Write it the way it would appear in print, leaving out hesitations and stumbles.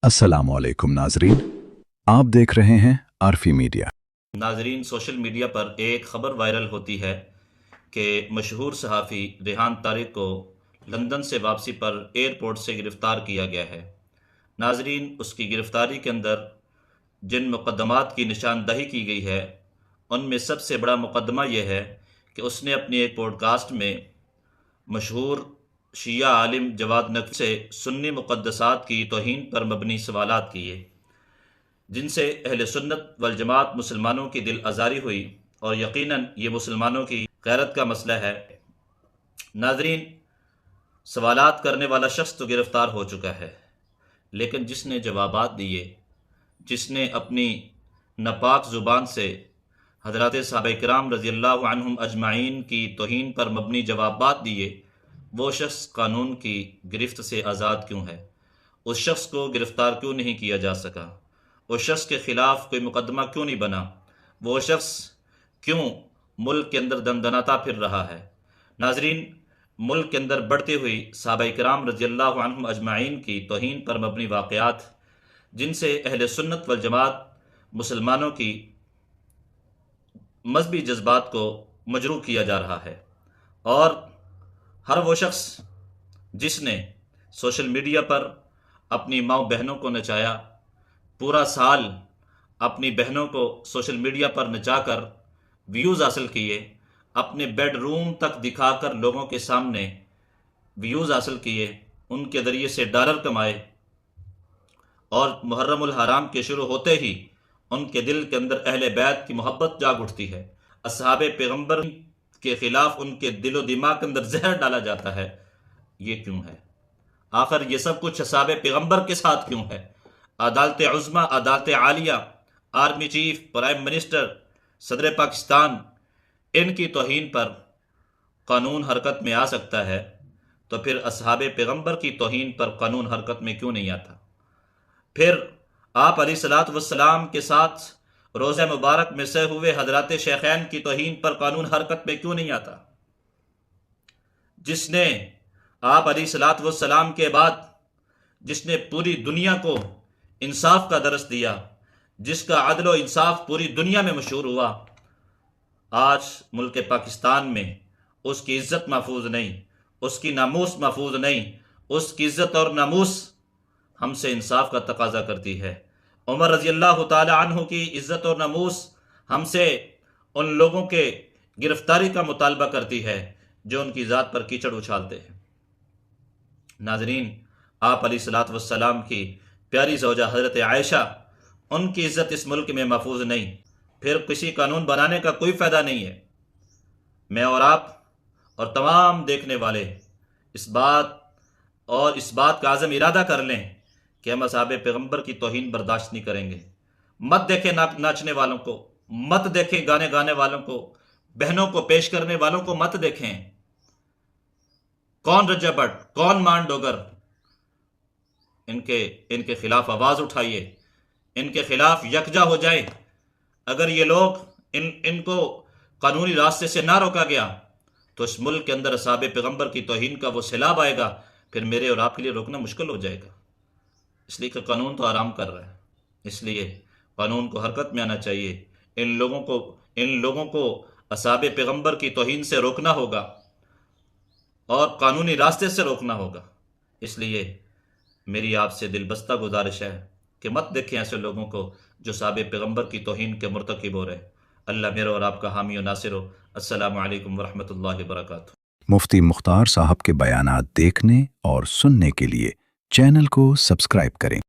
अस्सलाम वालेकुम नाजरीन, आप देख रहे हैं आरफी मीडिया। नाजरीन, सोशल मीडिया पर एक ख़बर वायरल होती है कि मशहूर सहाफ़ी रेहान तारिक को लंदन से वापसी पर एयरपोर्ट से गिरफ़्तार किया गया है। नाजरीन, उसकी गिरफ़्तारी के अंदर जिन मुक़द्दमात की निशानदही की गई है उनमें सबसे बड़ा मुक़द्दमा यह है कि उसने अपनी एक पॉडकास्ट में मशहूर शिया आलिम जवाद नक़वी से सुन्नी मुक़द्दसात की तौहीन पर मबनी सवालात किए, जिनसे अहले सुन्नत वल जमात मुसलमानों की दिल आज़ारी हुई और यकीनन ये मुसलमानों की गैरत का मसला है। नाजरीन, सवालात करने वाला शख्स तो गिरफ़्तार हो चुका है, लेकिन जिसने जवाबात दिए, जिसने अपनी नापाक ज़ुबान से हज़रात सहाबा किराम रज़ियल्लाहु अन्हुम अजमाइन की तौहीन पर मबनी जवाबात दिए, वो शख्स कानून की गिरफ्त से आज़ाद क्यों है? उस शख्स को गिरफ़्तार क्यों नहीं किया जा सका? उस शख्स के ख़िलाफ़ कोई मुकदमा क्यों नहीं बना? वो शख्स क्यों मुल्क के अंदर दंदनाता फिर रहा है? नाजरीन, मुल्क के अंदर बढ़ती हुई सहाबा किराम रज़ियल्लाहु अन्हुम अजमाइन की तौहीन पर मबनी वाक़यात, जिनसे अहले सुन्नत वल जमात मुसलमानों की मजहबी जज्बात को मजरूह किया जा रहा है, और हर वो शख्स जिसने सोशल मीडिया पर अपनी माँ बहनों को नचाया, पूरा साल अपनी बहनों को सोशल मीडिया पर नचाकर व्यूज़ हासिल किए, अपने बेडरूम तक दिखाकर लोगों के सामने व्यूज़ हासिल किए, उनके ज़रिए से डॉलर कमाए, और मुहर्रमुल हराम के शुरू होते ही उनके दिल के अंदर अहले बैत की मोहब्बत जाग उठती है। असहाबे पैगम्बर के ख़िलाफ़ उनके दिलो दिमाग के अंदर जहर डाला जाता है। ये क्यों है? आखिर ये सब कुछ असहाबे पैगम्बर के साथ क्यों है? अदालत उज़्मा, अदालत Alia, army chief, prime minister, सदर पाकिस्तान, इनकी तौहीन पर कानून हरकत में आ सकता है, तो फिर असहाबे पैगम्बर की तौहीन पर कानून हरकत में क्यों नहीं आता? फिर आप अलैहिस्सलातु वस्सलाम के साथ रोज़ा मुबारक में से हुए हज़रात शेखैन की तौहीन पर कानून हरकत में क्यों नहीं आता? जिसने आप अलैहिस्सलातु वस्सलाम के बाद जिसने पूरी दुनिया को इंसाफ का दरस दिया, जिसका अदल व इंसाफ पूरी दुनिया में मशहूर हुआ, आज मुल्क पाकिस्तान में उसकी इज़्ज़त महफूज नहीं, उसकी नामूस महफूज नहीं। उसकी इज़्ज़त और नामूस हमसे इंसाफ का तकाजा करती है। उमर रज़ियल्लाहु ताला अन्हु की इज़्ज़त और नामूस हमसे उन लोगों के गिरफ्तारी का मुतालबा करती है जो उनकी ज़ात पर कीचड़ उछालते हैं। नाजरीन, आप अलैहिस्सलातु वस्सलाम की प्यारी ज़ौजा हज़रत आयशा, उनकी इज़्ज़त इस मुल्क में महफूज नहीं, फिर किसी कानून बनाने का कोई फ़ायदा नहीं है। मैं और आप और तमाम देखने वाले इस बात का आज़म इरादा कर लें कि हम असहाबे पैगम्बर की तौहीन बर्दाश्त नहीं करेंगे। मत देखें नाचने वालों को, मत देखें गाने गाने वालों को, बहनों को पेश करने वालों को मत देखें। कौन रज्जा भट्ट, कौन मान डोगर, इनके खिलाफ आवाज़ उठाइए, इनके खिलाफ यकजा हो जाए। अगर ये लोग इनको कानूनी रास्ते से ना रोका गया तो इस मुल्क के अंदर असहाबे पैगम्बर की तौहीन का वो सैलाब आएगा, फिर मेरे और आपके लिए रोकना मुश्किल हो जाएगा। इसलिए कि कानून तो आराम कर रहा है, इसलिए कानून को हरकत में आना चाहिए। इन लोगों को असहाबे पैगम्बर की तौहीन से रोकना होगा और कानूनी रास्ते से रोकना होगा। इसलिए मेरी आपसे दिलबस्ता गुजारिश है कि मत देखें ऐसे लोगों को जो असहाबे पैगम्बर की तौहीन के मुर्तकिब हो रहे। अल्लाह मेरे और आपका हामी और नासिर हो। अस्सलामु अलैकुम वरहमतुल्लाहि वबरकातुहू। मुफ्ती मुख्तार साहब के बयानात देखने और सुनने के लिए चैनल को सब्सक्राइब करें।